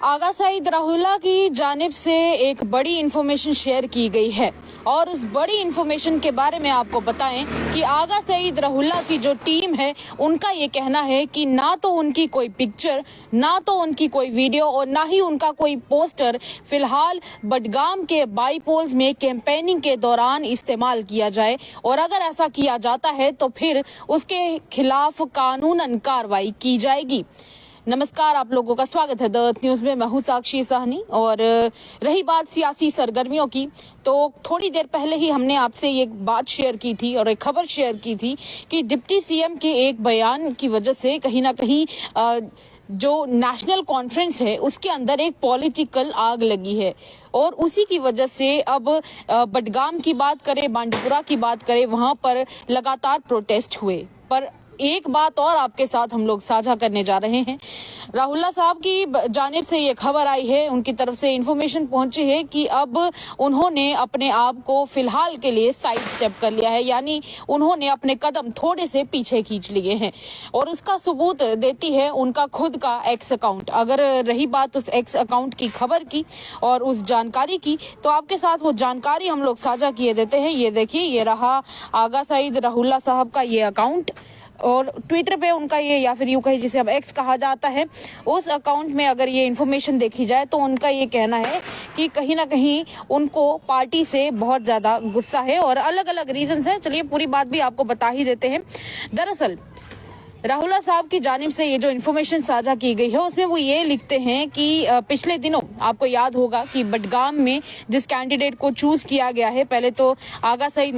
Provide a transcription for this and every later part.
आगा सईद राहुल्ला की जानिब से एक बड़ी इंफॉर्मेशन शेयर की गई है और उस बड़ी इंफॉर्मेशन के बारे में आपको बताएं कि आगा सईद राहुल्ला की जो टीम है उनका ये कहना है कि ना तो उनकी कोई पिक्चर, ना तो उनकी कोई वीडियो और ना ही उनका कोई पोस्टर फिलहाल बडगाम के बाईपोल्स में कैंपेनिंग के दौरान इस्तेमाल किया जाए और अगर ऐसा किया जाता है तो फिर उसके खिलाफ कानूनन कार्रवाई की जाएगी। नमस्कार, आप लोगों का स्वागत है द अर्थ न्यूज में। मैं हूं साक्षी साहनी। और रही बात सियासी सरगर्मियों की, तो थोड़ी देर पहले ही हमने आपसे ये बात शेयर की थी और एक खबर शेयर की थी कि डिप्टी सीएम के एक बयान की वजह से कहीं ना कहीं जो नेशनल कॉन्फ्रेंस है उसके अंदर एक पॉलिटिकल आग लगी है और उसी की वजह से अब बडगाम की बात करें, बांडीपुरा की बात करें, वहां पर लगातार प्रोटेस्ट हुए। पर एक बात और आपके साथ हम लोग साझा करने जा रहे हैं। राहुल्ला साहब की जानिब से ये खबर आई है, उनकी तरफ से इंफॉर्मेशन पहुंची है कि अब उन्होंने अपने आप को फिलहाल के लिए साइड स्टेप कर लिया है, यानी उन्होंने अपने कदम थोड़े से पीछे खींच लिए हैं और उसका सबूत देती है उनका खुद का एक्स अकाउंट। अगर रही बात उस एक्स अकाउंट की खबर की और उस जानकारी की, तो आपके साथ वो जानकारी हम लोग साझा किए देते हैं। ये देखिए, ये रहा आगा सईद राहुल्ला साहब का ये अकाउंट और ट्विटर पे उनका ये, या फिर यूं कहीं जिसे अब एक्स कहा जाता है, उस अकाउंट में अगर ये इन्फॉर्मेशन देखी जाए तो उनका ये कहना है कि कहीं ना कहीं उनको पार्टी से बहुत ज्यादा गुस्सा है और अलग अलग रीजंस हैं। चलिए पूरी बात भी आपको बता ही देते हैं। दरअसल राहुल्ला साहब की जानिब से ये जो इन्फॉर्मेशन साझा की गई है उसमें वो ये लिखते हैं कि पिछले दिनों आपको याद होगा कि बडगाम में जिस कैंडिडेट को चूज किया गया है, पहले तो आगा सईद,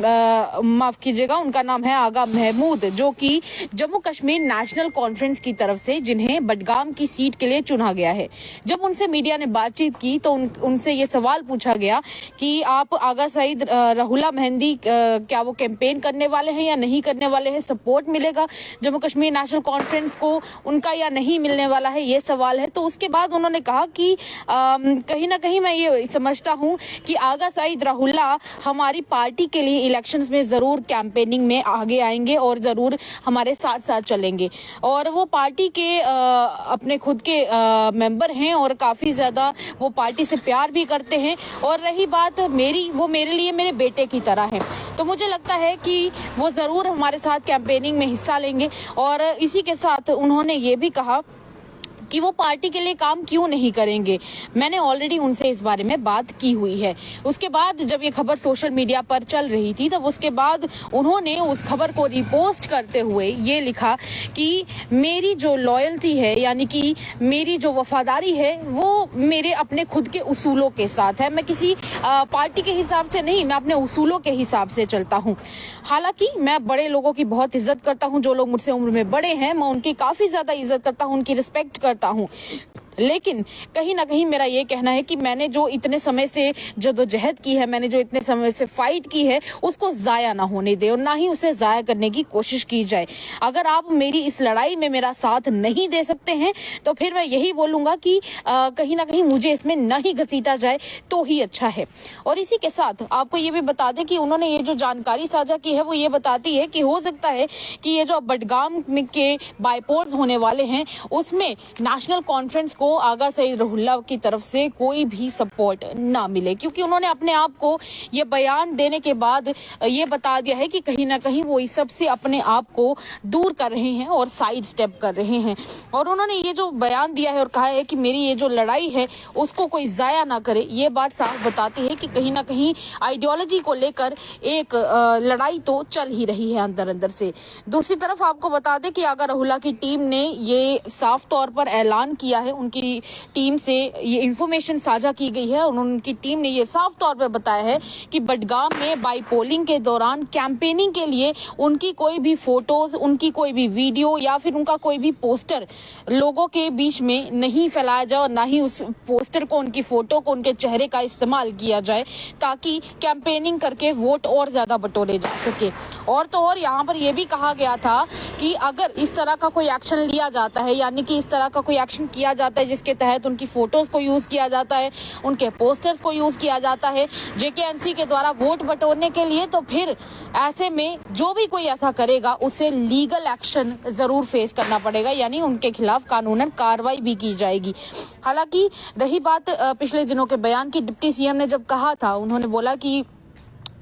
माफ कीजिएगा, उनका नाम है आगा महमूद, जो कि जम्मू कश्मीर नेशनल कॉन्फ्रेंस की तरफ से जिन्हें बडगाम की सीट के लिए चुना गया है। जब उनसे मीडिया ने बातचीत की तो उनसे ये सवाल पूछा गया कि आप आगा सईद राहुल्ला मेहंदी क्या वो कैंपेन करने वाले हैं या नहीं करने वाले हैं, सपोर्ट मिलेगा जम्मू कश्मीर नेशनल कॉन्फ्रेंस को उनका या नहीं मिलने वाला है, ये सवाल है। तो उसके बाद उन्होंने कहा कि कहीं ना कहीं मैं ये समझता हूं कि आगा सईद राहुल्ला हमारी पार्टी के लिए इलेक्शंस में जरूर कैंपेनिंग में आगे आएंगे और जरूर हमारे साथ साथ चलेंगे और वो पार्टी के अपने खुद के मेंबर हैं और काफी ज्यादा वो पार्टी से प्यार भी करते हैं। और रही बात मेरी, वो मेरे लिए मेरे बेटे की तरह है, तो मुझे लगता है कि वो जरूर हमारे साथ कैंपेनिंग में हिस्सा लेंगे। और इसी के साथ उन्होंने ये भी कहा कि वो पार्टी के लिए काम क्यों नहीं करेंगे। मैंने ऑलरेडी उनसे इस बारे में बात की हुई है। उसके बाद जब ये खबर सोशल मीडिया पर चल रही थी, तब उसके बाद उन्होंने उस खबर को रिपोस्ट करते हुए ये लिखा कि मेरी जो लॉयल्टी है, यानी कि मेरी जो वफादारी है, वो मेरे अपने खुद के उसूलों के साथ है। मैं किसी पार्टी के हिसाब से नहीं, मैं अपने उसूलों के हिसाब से चलता हूँ। हालांकि मैं बड़े लोगों की बहुत इज्जत करता हूँ, जो लोग मुझसे उम्र में बड़े हैं मैं उनकी काफी ज्यादा इज्जत करता हूँ, उनकी रिस्पेक्ट करता हूँ। लेकिन कहीं ना कहीं मेरा ये कहना है कि मैंने जो इतने समय से जदोजहद की है, मैंने जो इतने समय से फाइट की है, उसको जाया ना होने दे और ना ही उसे जाया करने की कोशिश की जाए। अगर आप मेरी इस लड़ाई में मेरा साथ नहीं दे सकते हैं तो फिर मैं यही बोलूंगा कि कहीं ना कहीं मुझे इसमें न ही घसीटा जाए तो ही अच्छा है। और इसी के साथ आपको ये भी बता दें कि उन्होंने ये जो जानकारी साझा की है वो ये बताती है कि हो सकता है कि ये जो बडगाम के बाईपोल्स होने वाले हैं उसमें नेशनल कॉन्फ्रेंस को आगा सईद राहुल्ला की तरफ से कोई भी सपोर्ट ना मिले, क्योंकि उन्होंने अपने आप को ये बयान देने के बाद ये बता दिया है कि कहीं ना कहीं वो इस सब से अपने आप को दूर कर रहे हैं और साइड स्टेप कर रहे हैं। और उन्होंने ये जो बयान दिया है और कहा है कि मेरी ये जो लड़ाई है उसको कोई जाया ना करे, ये बात साफ बताती है कि कहीं ना कहीं आइडियोलॉजी को लेकर एक लड़ाई तो चल ही रही है अंदर अंदर से। दूसरी तरफ आपको बता दें कि आगा राहुल्ला की टीम ने ये साफ तौर पर ऐलान किया है, उनकी टीम से ये इंफॉर्मेशन साझा की गई है और उनकी टीम ने ये साफ तौर पर बताया है कि बडगाम में बाई पोलिंग के दौरान कैंपेनिंग के लिए उनकी कोई भी फोटोज, उनकी कोई भी वीडियो या फिर उनका कोई भी पोस्टर लोगों के बीच में नहीं फैलाया जाए और ना ही उस पोस्टर को, उनकी फोटो को, उनके चेहरे का इस्तेमाल किया जाए ताकि कैंपेनिंग करके वोट और ज्यादा बटोरे जा सके। और तो और यहाँ पर यह भी कहा गया था कि अगर इस तरह का कोई एक्शन लिया जाता है, यानी कि इस तरह का कोई एक्शन किया जाता है है, जिसके तहत उनकी फोटोज को यूज किया जाता है, उनके पोस्टर्स को यूज किया जाता है जेकेएनसी के द्वारा वोट बटोरने के लिए, तो फिर ऐसे में जो भी कोई ऐसा करेगा उसे लीगल एक्शन जरूर फेस करना पड़ेगा, यानी उनके खिलाफ कानूनन कार्रवाई भी की जाएगी। हालांकि रही बात पिछले दिनों के बयान की, डिप्टी सीएम ने जब कहा था, उन्होंने बोला कि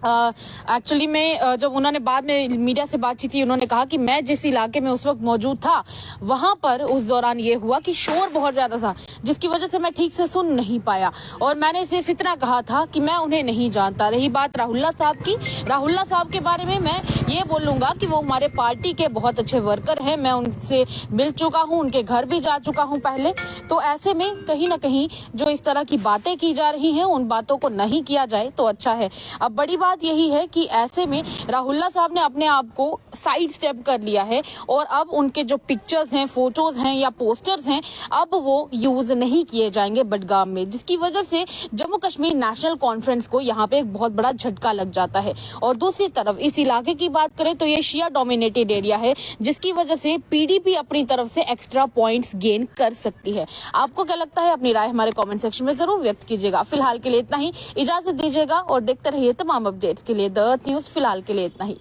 एक्चुअली में जब उन्होंने बाद में मीडिया से बातचीत की, उन्होंने कहा कि मैं जिस इलाके में उस वक्त मौजूद था वहां पर उस दौरान ये हुआ कि शोर बहुत ज्यादा था, जिसकी वजह से मैं ठीक से सुन नहीं पाया और मैंने सिर्फ इतना कहा था कि मैं उन्हें नहीं जानता। रही बात राहुल्ला साहब की, राहुल्ला साहब के बारे में मैं ये बोलूंगा कि वो हमारे पार्टी के बहुत अच्छे वर्कर हैं, मैं उनसे मिल चुका हूँ, उनके घर भी जा चुका हूँ पहले, तो ऐसे में कहीं ना कहीं जो इस तरह की बातें की जा रही हैं उन बातों को नहीं किया जाए तो अच्छा है। अब बड़ी बात यही है कि ऐसे में राहुल्ला साहब ने अपने आप को साइड स्टेप कर लिया है और अब उनके जो पिक्चर्स हैं, फोटोज हैं या पोस्टर्स हैं, अब वो यूज नहीं किए जाएंगे बडगाम में, जिसकी वजह से जम्मू कश्मीर नेशनल कॉन्फ्रेंस को यहाँ पे एक बहुत बड़ा झटका लग जाता है। और दूसरी तरफ इस इलाके की बात करें तो ये शिया डोमिनेटेड एरिया है, जिसकी वजह से पीडीपी अपनी तरफ से एक्स्ट्रा पॉइंट्स गेन कर सकती है। आपको क्या लगता है? अपनी राय हमारे कमेंट सेक्शन में जरूर व्यक्त कीजिएगा। फिलहाल के लिए इतना ही, इजाजत दीजिएगा और देखते रहिए तमाम अपडेट्स के लिए द अर्थ न्यूज। फिलहाल के लिए इतना ही।